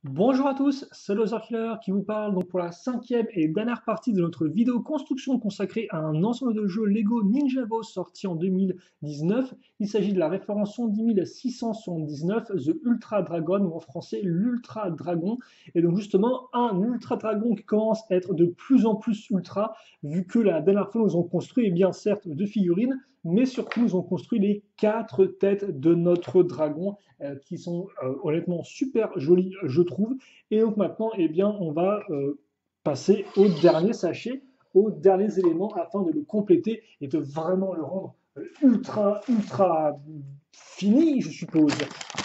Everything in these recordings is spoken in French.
Bonjour à tous, c'est Loser qui vous parle donc pour la cinquième et dernière partie de notre vidéo construction consacrée à un ensemble de jeux Lego Ninjago sorti en 2019. Il s'agit de la référence 10679, The Ultra Dragon, ou en français l'Ultra Dragon. Et donc justement un Ultra Dragon qui commence à être de plus en plus ultra, vu que la dernière fois nous avons construit, eh bien certes, deux figurines, mais surtout nous avons construit les quatre têtes de notre dragon qui sont honnêtement super jolies, je trouve. Et donc maintenant, eh bien, on va passer au dernier sachet, aux derniers éléments afin de le compléter et de vraiment le rendre ultra fini, je suppose.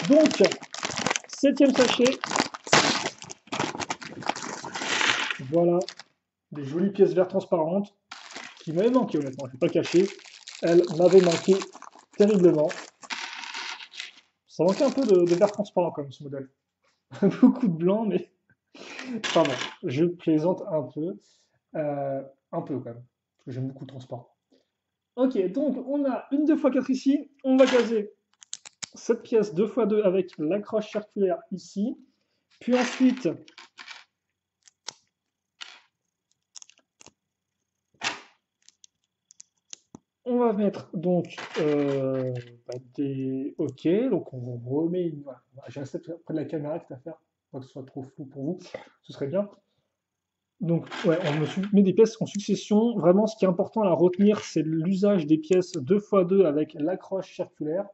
Donc, septième sachet, voilà, des jolies pièces vertes transparentes qui m'avaient manqué, honnêtement, je ne vais pas cacher. Elles m'avaient manqué terriblement. Ça manquait un peu de vert transparent comme ce modèle. Beaucoup de blanc, mais pardon, je plaisante un peu. Un peu quand même, parce que j'aime beaucoup le transport. Ok, donc on a une 2x4 ici. On va caser cette pièce 2x2 avec l'accroche circulaire ici. Puis ensuite, on va mettre donc des. Ok, donc on remet une. Voilà. Je reste près de la caméra, quitte à faire, pas que ce soit trop flou pour vous, ce serait bien. Donc, ouais, met des pièces en succession. Vraiment, ce qui est important à retenir, c'est l'usage des pièces 2x2 avec l'accroche circulaire,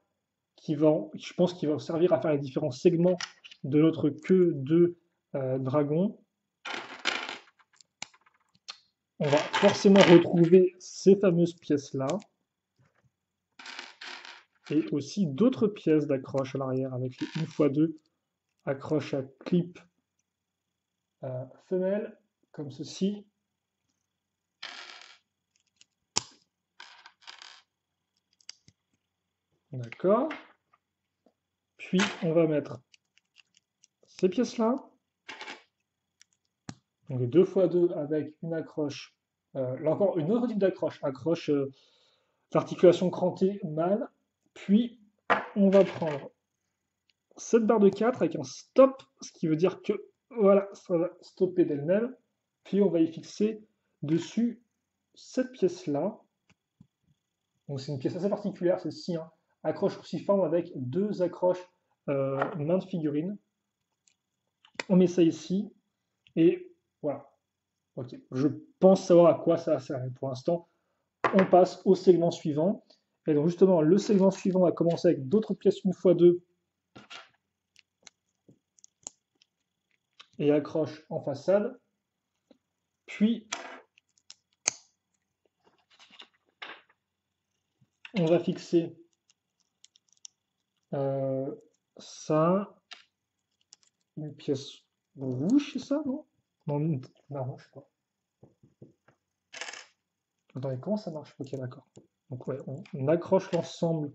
je pense, qu'il va servir à faire les différents segments de notre queue de dragon. On va forcément retrouver ces fameuses pièces-là et aussi d'autres pièces d'accroche à l'arrière avec les 1x2 accroche à clip femelle, comme ceci. D'accord. Puis on va mettre ces pièces-là. Donc les 2x2 avec une accroche. Là encore, une autre type d'accroche. Accroche d'articulation crantée mâle. Puis on va prendre cette barre de 4 avec un stop, ce qui veut dire que voilà, ça va stopper d'elle-même. Puis on va y fixer dessus cette pièce-là. Donc c'est une pièce assez particulière, celle-ci, hein. Accroche cruciforme avec deux accroches main de figurine. On met ça ici et voilà. Ok, je pense savoir à quoi ça sert. Pour l'instant, on passe au segment suivant. Et donc justement, le segment suivant va commencer avec d'autres pièces 1x2 et accroche en façade. Puis, on va fixer ça, une pièce rouge, c'est ça, non? Non, marron, je sais pas. Attendez, comment ça marche? Ok, d'accord. Donc ouais, on accroche l'ensemble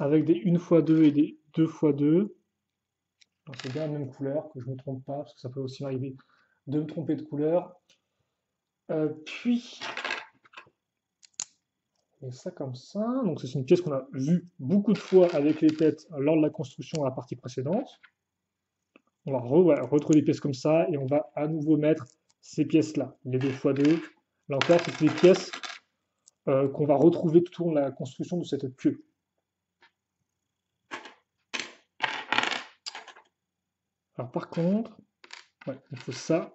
avec des 1x2 et des 2x2. C'est bien la même couleur, que je ne me trompe pas, parce que ça peut aussi m'arriver de me tromper de couleur. Puis, et ça comme ça. Donc c'est une pièce qu'on a vue beaucoup de fois avec les têtes lors de la construction à la partie précédente. On va retrouver des pièces comme ça et on va à nouveau mettre ces pièces-là, les 2x2. Là encore, c'est des pièces qu'on va retrouver tout au long de la construction de cette queue. Alors par contre, ouais, il faut ça.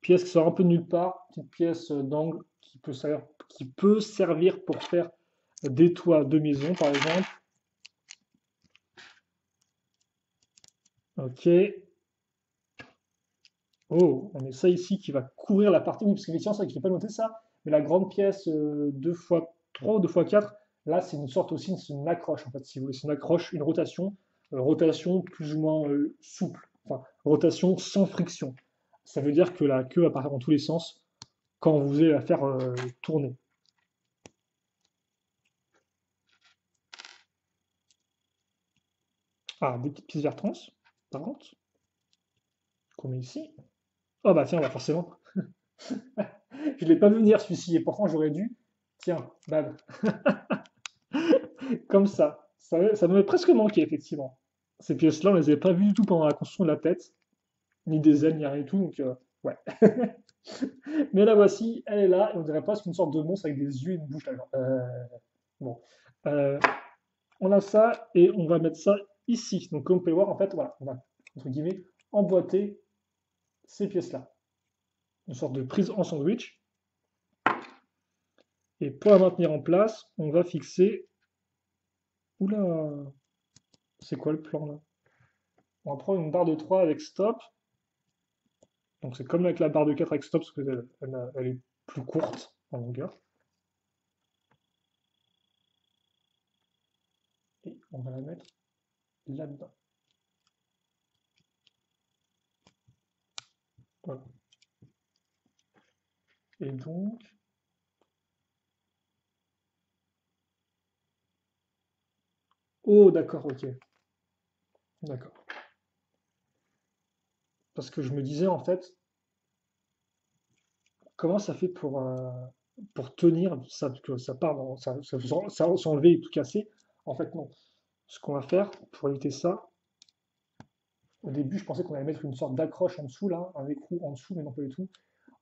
Pièce qui sort un peu de nulle part, petite pièce d'angle qui peut servir pour faire des toits de maison par exemple. Ok. Oh, on met ça ici qui va couvrir la partie. Oui, parce qu'effectivement, c'est vrai que je n'ai pas noté ça, mais la grande pièce 2x3 ou 2x4, là, c'est une sorte aussi, c'est une accroche en fait, si vous voulez. C'est une accroche, une rotation, rotation plus ou moins souple, enfin, rotation sans friction. Ça veut dire que la queue apparaît dans tous les sens quand vous allez la faire tourner. Ah, des petites pièces trans, par contre, qu'on met ici. Ah bah tiens, bah forcément. Je ne l'ai pas vu venir celui-ci, et pourtant j'aurais dû. Tiens, bam. Comme ça. Ça m'avait presque manqué, effectivement. Ces pièces-là, on les avait pas vues du tout pendant la construction de la tête, ni des ailes, ni rien du tout, donc ouais. Mais la voici, elle est là, et on dirait presque une sorte de monstre avec des yeux et une bouche là, genre, bon. Euh, on a ça, et on va mettre ça ici. Donc comme vous pouvez voir, en fait, voilà, on va, entre guillemets, emboîter ces pièces-là. Une sorte de prise en sandwich. Et pour la maintenir en place, on va fixer... Oula, c'est quoi le plan là? On va prendre une barre de 3 avec stop. Donc c'est comme avec la barre de 4 avec stop, parce qu'elle elle est plus courte en longueur. Et on va la mettre là-dedans. Voilà. Et donc... Oh, d'accord, ok. D'accord. Parce que je me disais, en fait, comment ça fait pour tenir ça, que ça part dans, ça s'enlever et tout casser? En fait, non. Ce qu'on va faire pour éviter ça, au début, je pensais qu'on allait mettre une sorte d'accroche en dessous, là, un écrou en dessous, mais non pas du tout.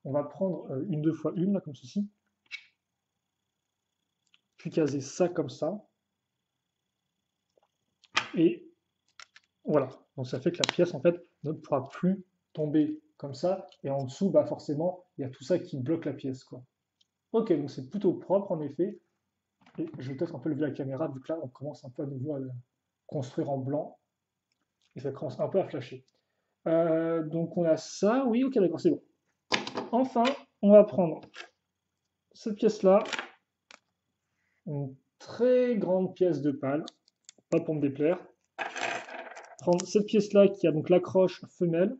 On va prendre une 2 fois une, là, comme ceci, puis caser ça comme ça, et voilà. Donc ça fait que la pièce, en fait, ne pourra plus tomber comme ça, et en dessous, bah forcément, il y a tout ça qui bloque la pièce, quoi. Ok, donc c'est plutôt propre, en effet, et je vais peut-être un peu lever la caméra, vu que là, on commence un peu à nouveau à le construire en blanc, et ça commence un peu à flasher. Donc on a ça, oui, ok, d'accord, c'est bon. Enfin, on va prendre cette pièce-là, une très grande pièce de pal, pas pour me déplaire. Prendre cette pièce-là qui a donc l'accroche femelle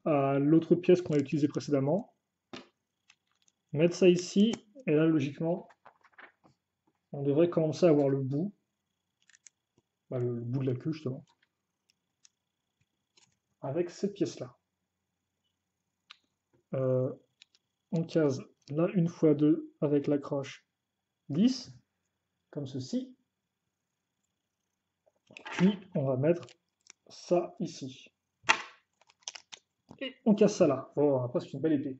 à l'autre pièce qu'on a utilisée précédemment. Mettre ça ici, et là, logiquement, on devrait commencer à avoir le bout, bah, le bout de la queue, justement, avec cette pièce-là. On case là une fois deux avec l'accroche 10, comme ceci. Puis, on va mettre ça ici. Et on casse ça là. Oh, après, c'est une belle épée.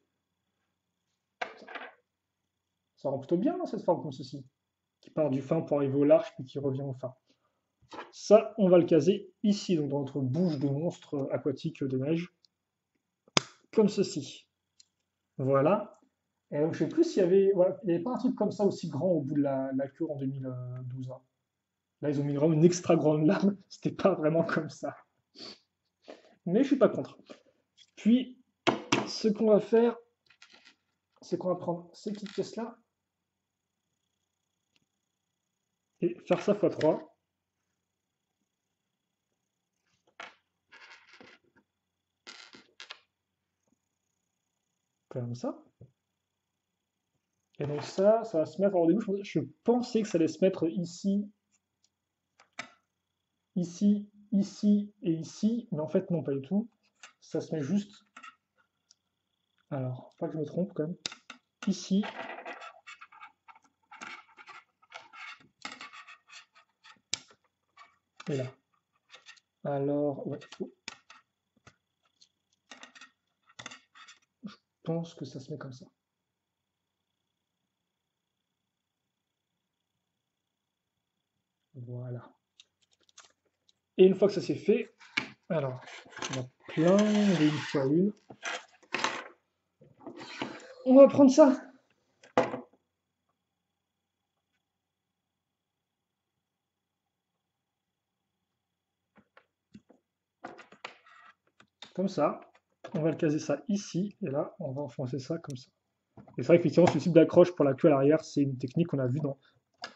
Ça rend plutôt bien, cette forme comme ceci, qui part du fin pour arriver au large, puis qui revient au fin. Ça, on va le caser ici, donc dans notre bouche de monstre aquatique de neige, comme ceci. Voilà. Et donc, je sais plus s'il y avait, voilà, il n'y avait pas un truc comme ça aussi grand au bout de la queue en 2012. Hein. Là, ils ont mis vraiment une extra grande lame. C'était pas vraiment comme ça. Mais je suis pas contre. Puis, ce qu'on va faire, c'est qu'on va prendre ces petites pièces-là et faire ça x3. Comme ça. Et donc ça va se mettre, alors au début, je pensais que ça allait se mettre ici, ici, ici et ici, mais en fait non, pas du tout. Ça se met juste, alors, pas que je me trompe quand même, ici, et là. Alors, ouais, je pense que ça se met comme ça. Voilà. Et une fois que ça c'est fait, alors, on va plein une fois une. On va prendre ça. Comme ça. On va le caser ça ici, et là, on va enfoncer ça comme ça. Et c'est vrai qu'effectivement, ce type d'accroche pour la queue à l'arrière, c'est une technique qu'on a vue dans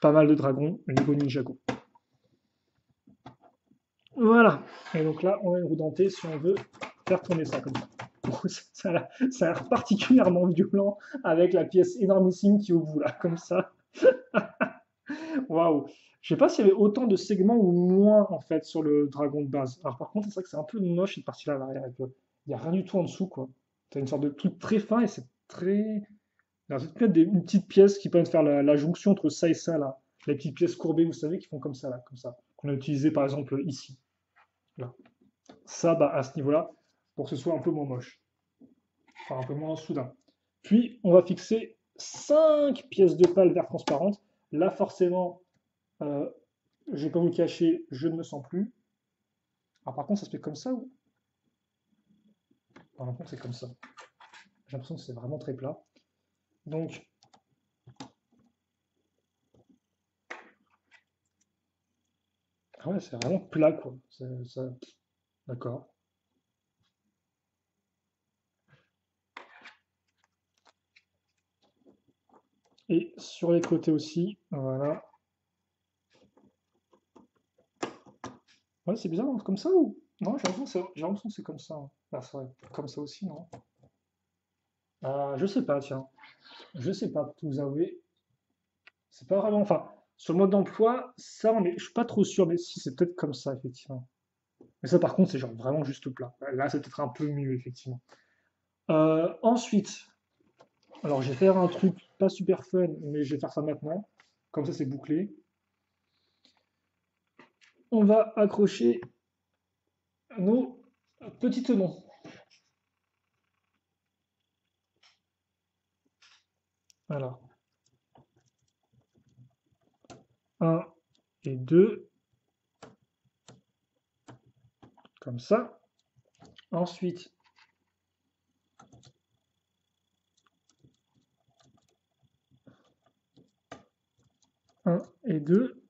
pas mal de dragons, Lego Ninjago. Voilà. Et donc là, on a une roue dentée si on veut faire tourner ça comme ça. Ça a l'air particulièrement violent avec la pièce énormissime qui est au bout là, comme ça. Waouh. Je sais pas s'il y avait autant de segments ou moins en fait sur le dragon de base. Alors par contre, c'est vrai que c'est un peu moche cette partie-là à l'arrière. Il n'y a rien du tout en dessous quoi. T'as une sorte de truc très fin et c'est très. Alors, c'est peut-être une petite pièce qui permet de faire la jonction entre ça et ça là. Les petites pièces courbées, vous savez, qui font comme ça là, comme ça. Qu'on a utilisé par exemple ici. Là. Ça, bah, à ce niveau-là, pour que ce soit un peu moins moche. Enfin, un peu moins soudain. Puis, on va fixer 5 pièces de pâle vert transparente. Là, forcément, euh, je vais pas vous le cacher, je ne me sens plus. Alors, par contre, ça se fait comme ça ou? Par contre, c'est comme ça. J'ai l'impression que c'est vraiment très plat. Donc, ah ouais, c'est vraiment plat, quoi. D'accord. Et sur les côtés aussi, voilà. Ouais, c'est bizarre, hein, comme ça ou? Non, j'ai l'impression que c'est comme ça, hein. Ah, c'est vrai, comme ça aussi, non? Je sais pas, tiens. Je sais pas, pour tout vous avouer. C'est pas vraiment. Enfin, sur le mode d'emploi, ça, mais je suis pas trop sûr, mais si, c'est peut-être comme ça, effectivement. Mais ça, par contre, c'est genre vraiment juste plat. Là, c'est peut-être un peu mieux, effectivement. Ensuite, alors je vais faire un truc pas super fun, mais je vais faire ça maintenant. Comme ça, c'est bouclé. On va accrocher nos petits tenons. Alors, un et deux, comme ça. Ensuite, un et deux.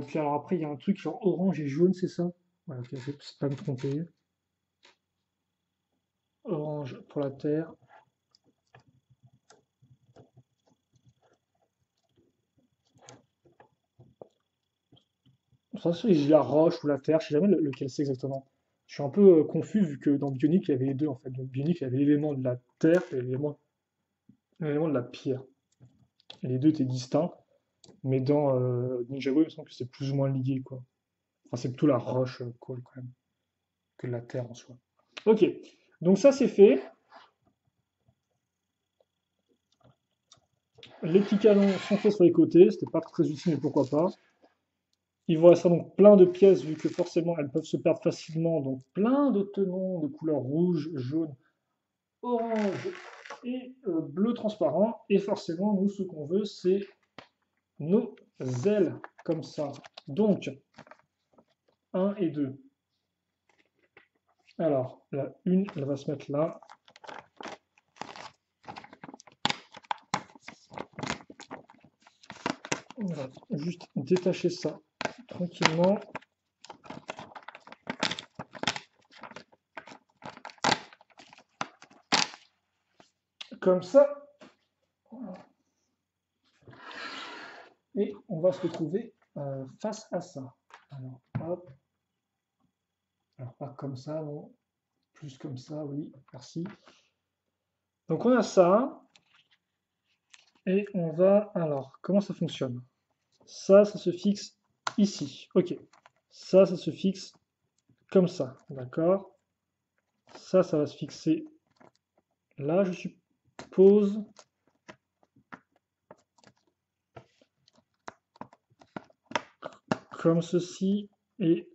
Puis alors après, il y a un truc genre orange et jaune, c'est ça? Ouais, ok, je vais pas me tromper. Orange pour la terre. Ça, c'est la roche ou la terre, je sais jamais lequel c'est exactement. Je suis un peu confus vu que dans Bionic, il y avait les deux en fait. Donc Bionic, il y avait l'élément de la terre et l'élément de la pierre. Et les deux étaient distincts, mais dans Ninjago, il me semble que c'est plus ou moins lié, quoi. Enfin, c'est plutôt la roche, quoi, quand même, que la terre en soi. Ok, donc ça c'est fait. Les petits canons sont faits sur les côtés, c'était pas très utile, mais pourquoi pas. Il vous restera donc plein de pièces, vu que forcément elles peuvent se perdre facilement. Donc plein de tenons de couleur rouge, jaune, orange et bleu transparent. Et forcément, nous, ce qu'on veut, c'est nos ailes, comme ça. Donc, un et 2. Alors, la une, elle va se mettre là. On va juste détacher ça tranquillement. Comme ça. Et on va se retrouver face à ça. Alors, hop. Alors, pas comme ça, non. Plus comme ça, oui, merci. Donc, on a ça. Et on va... Alors, comment ça fonctionne? Ça se fixe ici. Ok. Ça se fixe comme ça. D'accord? Ça va se fixer là, je suppose. Comme ceci. Et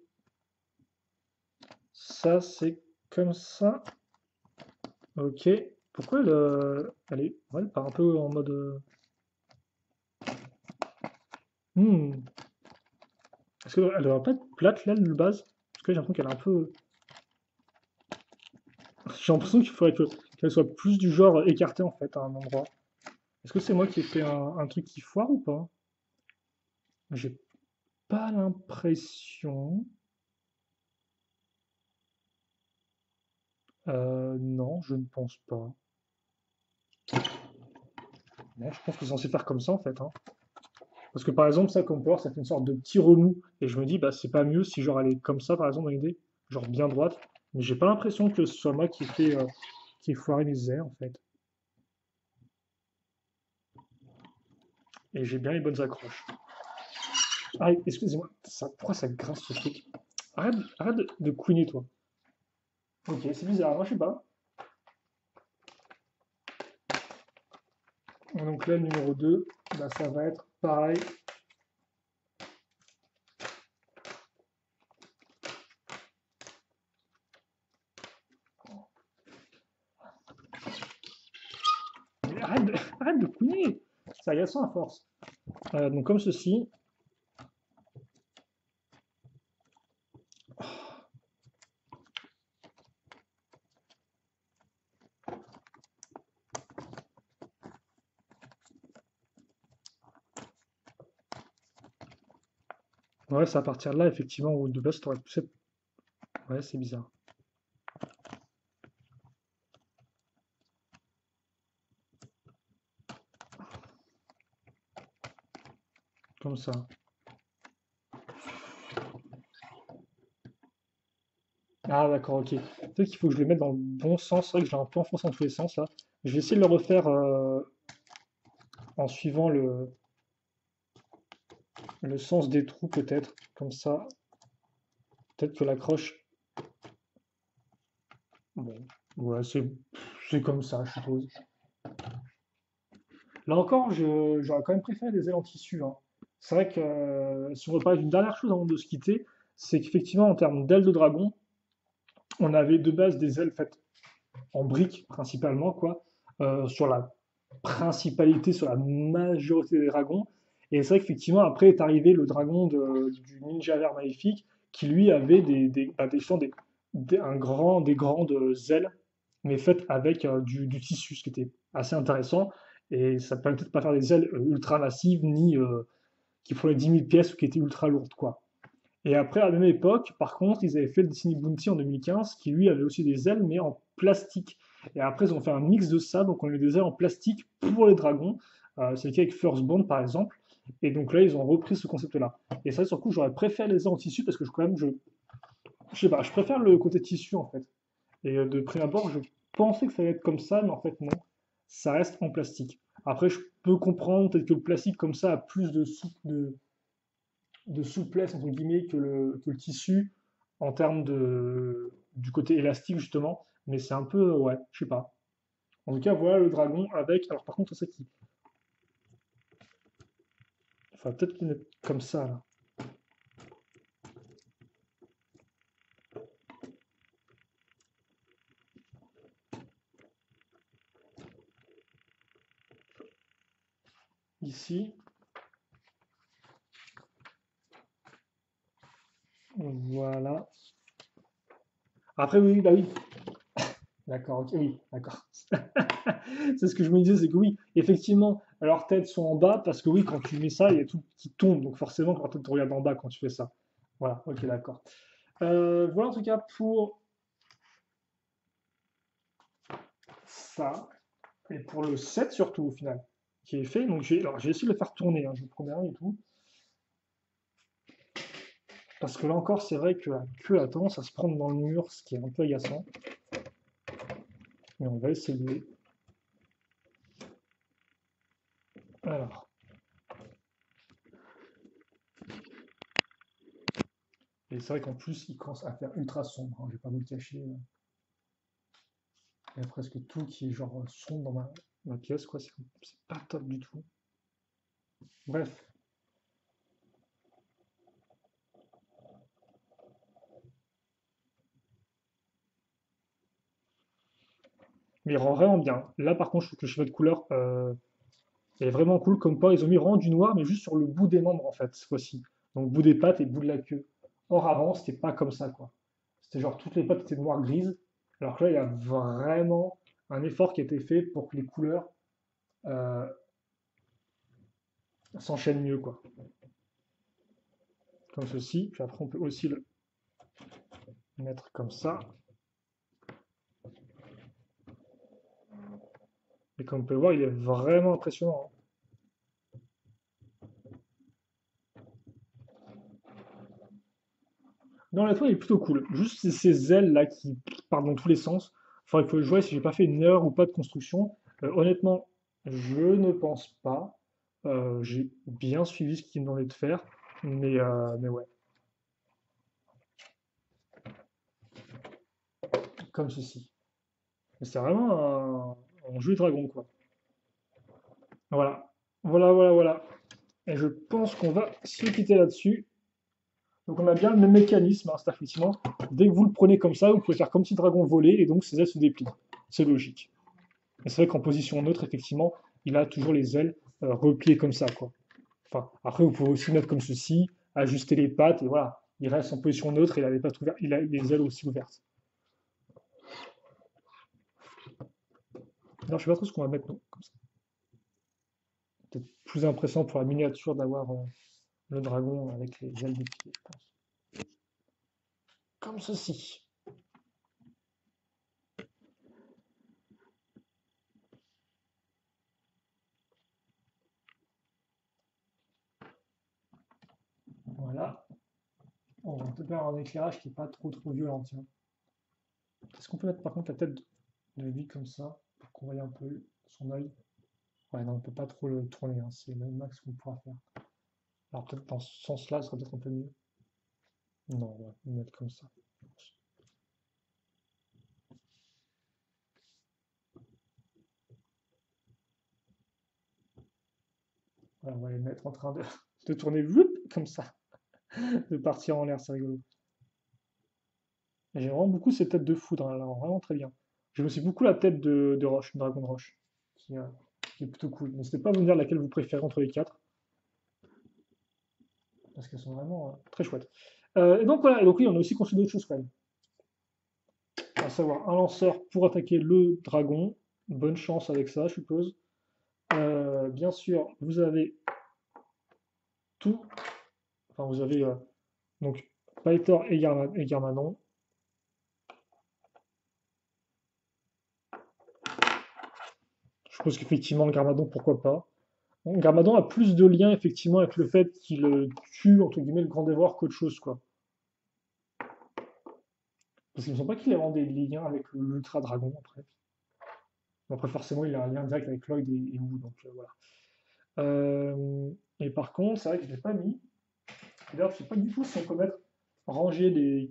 ça, c'est comme ça. Ok. Pourquoi elle part un peu en mode... Est-ce qu'elle devrait pas être plate, là, de base? Parce que j'ai l'impression qu'elle est un peu... J'ai l'impression qu'il faudrait qu'elle soit plus du genre écartée, en fait, à un endroit. Est-ce que c'est moi qui ai fait un truc qui foire ou pas? J'ai pas l'impression. Non, je ne pense pas. Non, je pense que c'est censé faire comme ça, en fait, hein. Parce que par exemple, ça, comme power, ça fait une sorte de petit remous. Et je me dis, bah, c'est pas mieux si genre elle est comme ça, par exemple, dans l'idée, genre bien droite. Mais j'ai pas l'impression que ce soit moi qui ai foiré mes airs, en fait. Et j'ai bien les bonnes accroches. Ah, excusez-moi, pourquoi ça grince ce truc? Arrête de couiner, toi. Ok, c'est bizarre, moi je sais pas. Donc là, le numéro 2, bah, ça va être pareil. Mais arrête de couiner! C'est agaçant à force. Donc comme ceci. Ouais, c'est à partir de là, effectivement, où de base, t'aurais poussé. Ouais, c'est bizarre. Comme ça. Ah, d'accord, ok. Peut-être qu'il faut que je le mette dans le bon sens. C'est vrai que je l'ai un peu enfoncé dans tous les sens, là. Je vais essayer de le refaire en suivant le sens des trous, peut-être. Comme ça. Peut-être que l'accroche. Bon. Ouais, c'est comme ça, je suppose. Là encore, j'aurais quand même préféré des ailes en tissu, hein. C'est vrai que si on veut parler d'une dernière chose avant de se quitter, c'est qu'effectivement, en termes d'ailes de dragon, on avait de base des ailes faites en briques principalement, quoi, sur la principalité, sur la majorité des dragons. Et c'est vrai qu'effectivement, après est arrivé le dragon du ninja vert maléfique, qui lui avait des grandes ailes, mais faites avec du tissu, ce qui était assez intéressant. Et ça permettait de ne pas faire des ailes ultra massives, ni qui prenaient 10 000 pièces ou qui étaient ultra lourdes, quoi. Et après, à la même époque, par contre, ils avaient fait le Disney Bounty en 2015, qui lui avait aussi des ailes, mais en plastique. Et après, ils ont fait un mix de ça, donc on a eu des ailes en plastique pour les dragons. C'est le cas avec Firstborn, par exemple. Et donc là, ils ont repris ce concept-là. Et ça, sur le coup, j'aurais préféré les ailes en tissu, parce que quand même, je sais pas, je préfère le côté tissu, en fait. Et de prime abord, je pensais que ça allait être comme ça, mais en fait, non. Ça reste en plastique. Après, je peux comprendre peut-être que le plastique, comme ça, a plus de souplesse entre guillemets que le tissu en termes du côté élastique justement, mais c'est un peu ouais, je sais pas. En tout cas, voilà le dragon avec. Alors par contre, c'est qui? Enfin, peut-être le mettre comme ça là. Ici, voilà. Après oui, bah oui, d'accord, ok, oui, d'accord. C'est ce que je me disais, c'est que oui, effectivement, leurs têtes sont en bas parce que oui, quand tu mets ça, il y a tout qui tombe, donc forcément, quand tu te regardes en bas quand tu fais ça. Voilà, ok, d'accord. Voilà en tout cas pour ça. Et pour le 7 surtout au final, qui est fait. Donc j'ai essayé de le faire tourner, hein, je vous promets rien et tout. Parce que là encore, c'est vrai que la queue a tendance à se prendre dans le mur, ce qui est un peu agaçant. Mais on va essayer. Alors. Et c'est vrai qu'en plus, il commence à faire ultra sombre, hein, je vais pas vous le cacher. Il y a presque tout qui est genre sombre dans ma pièce, quoi. C'est pas top du tout. Bref. Mais il rend vraiment bien. Là, par contre, je trouve que le cheval de couleur est vraiment cool. Comme quoi, ils ont mis vraiment du noir, mais juste sur le bout des membres, en fait, cette fois-ci. Donc, bout des pattes et bout de la queue. Or, avant, c'était pas comme ça, quoi. C'était genre toutes les pattes étaient noires-grises. Alors que là, il y a vraiment un effort qui a été fait pour que les couleurs euh, s'enchaînent mieux, quoi. Comme ceci. Puis après, on peut aussi le mettre comme ça. Et comme on peut le voir, il est vraiment impressionnant, hein. Non, la toile est plutôt cool. Juste ces ailes là qui partent dans tous les sens. Faudrait que je vois si j'ai pas fait une erreur ou pas de construction. Honnêtement, je ne pense pas. J'ai bien suivi ce qu'il me demandait de faire. Mais ouais, comme ceci. Mais c'est vraiment un jeu dragon, quoi. Voilà, voilà, voilà, voilà. Et je pense qu'on va se quitter là-dessus. Donc on a bien le même mécanisme, hein, c'est effectivement, dès que vous le prenez comme ça, vous pouvez faire comme si le dragon volait, et donc ses ailes se déplient. C'est logique. Et c'est vrai qu'en position neutre, effectivement, il a toujours les ailes repliées comme ça, quoi. Enfin, après, vous pouvez aussi mettre comme ceci, ajuster les pattes, et voilà. Il reste en position neutre, et il a les pattes ouvertes, il a les ailes aussi ouvertes. Alors, je sais pas trop ce qu'on va mettre, non, comme ça. Peut-être plus impressionnant pour la miniature d'avoir le dragon avec les ailes des pieds, je pense. Comme ceci. Voilà. On va peut-être faire un éclairage qui n'est pas trop violent, tiens. Est-ce qu'on peut mettre par contre la tête de lui comme ça, pour qu'on voie un peu son œil? Ouais, non, on peut pas trop le tourner, hein, c'est le max qu'on pourra faire. Alors peut-être dans ce sens-là, ce sera peut-être un peu mieux. Non, on va le mettre comme ça. Voilà, on va les mettre en train de tourner comme ça, de partir en l'air, c'est rigolo. Et j'ai vraiment beaucoup ces têtes de foudre, hein, là, vraiment très bien. J'aime aussi beaucoup la tête de roche, dragon de roche, qui est plutôt cool. N'hésitez pas à me dire laquelle vous préférez entre les quatre, parce qu'elles sont vraiment très chouettes. Et donc voilà, et donc oui, on a aussi construit d'autres choses quand même. À savoir un lanceur pour attaquer le dragon. Bonne chance avec ça, je suppose. Bien sûr, vous avez tout. Enfin, vous avez donc Pythor et Garmadon. Je suppose qu'effectivement, le Garmadon, pourquoi pas. Bon, Garmadon a plus de liens, effectivement, avec le fait qu'il tue, entre guillemets, le grand dévoreur qu'autre chose, quoi. Parce qu'il ne me semble pas qu'il ait vraiment des liens avec l'Ultra Dragon, après. Bon, après, forcément, il a un lien direct avec Lloyd et Wu, donc voilà. Et par contre, c'est vrai que je ne l'ai pas mis. D'ailleurs, je ne sais pas du tout si on peut mettre, ranger les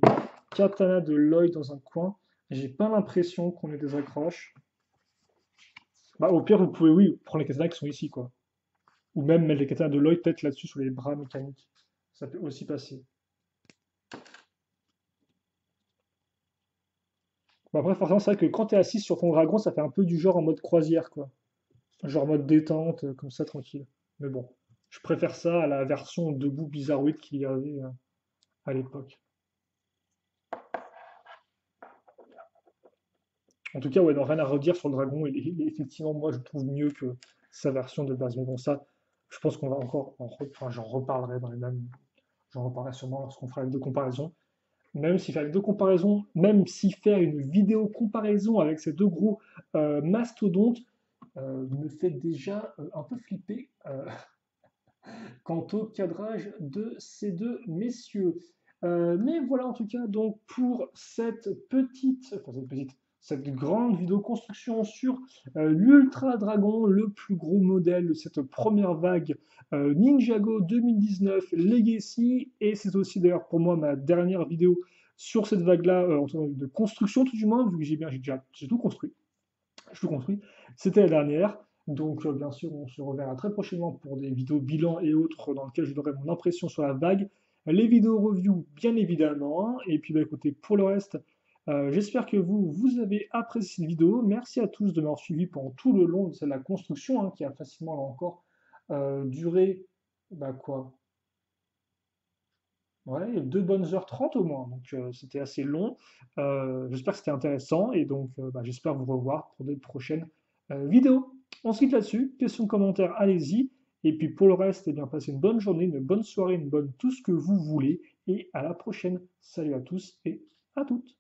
katanas de Lloyd dans un coin. J'ai pas l'impression qu'on ait des accroches. Bah, au pire, vous pouvez, oui, prendre les katanas qui sont ici, quoi. Ou même mettre les katanas de Lloyd peut-être là-dessus sur les bras mécaniques. Ça peut aussi passer. Bon, après, forcément, c'est vrai que quand tu es assis sur ton dragon, ça fait un peu du genre en mode croisière, quoi. Genre mode détente, comme ça, tranquille. Mais bon, je préfère ça à la version debout bizarroïde qu'il y avait à l'époque. En tout cas, ouais, non, rien à redire sur le dragon. Effectivement, moi, je trouve mieux que sa version de base. Mais bon, ça, je pense qu'on va encore enfin, j'en reparlerai dans les mêmes. J'en reparlerai sûrement lorsqu'on fera les deux comparaisons. Même si faire les deux comparaisons, même si faire une vidéo comparaison avec ces deux gros mastodontes me fait déjà un peu flipper quant au cadrage de ces deux messieurs. Mais voilà en tout cas donc pour cette grande vidéo construction sur l'Ultra Dragon, le plus gros modèle de cette première vague Ninjago 2019 Legacy. Et c'est aussi d'ailleurs pour moi ma dernière vidéo sur cette vague-là, en termes de construction tout du moins, vu que j'ai tout construit. Je tout construit. C'était la dernière. Donc, bien sûr, on se reverra très prochainement pour des vidéos bilan et autres dans lesquelles je donnerai mon impression sur la vague. Les vidéos review, bien évidemment. Et puis, bah, écoutez, pour le reste, j'espère que vous avez apprécié cette vidéo. Merci à tous de m'avoir suivi pendant tout le long de la construction, hein, qui a facilement, là encore, duré, bah quoi, ouais, 2 bonnes heures 30 au moins. Donc, c'était assez long. J'espère que c'était intéressant. Et donc, bah, j'espère vous revoir pour de prochaines vidéos. On se quitte là-dessus. Questions, commentaires, allez-y. Et puis pour le reste, eh bien, passez une bonne journée, une bonne soirée, une bonne tout ce que vous voulez. Et à la prochaine. Salut à tous et à toutes.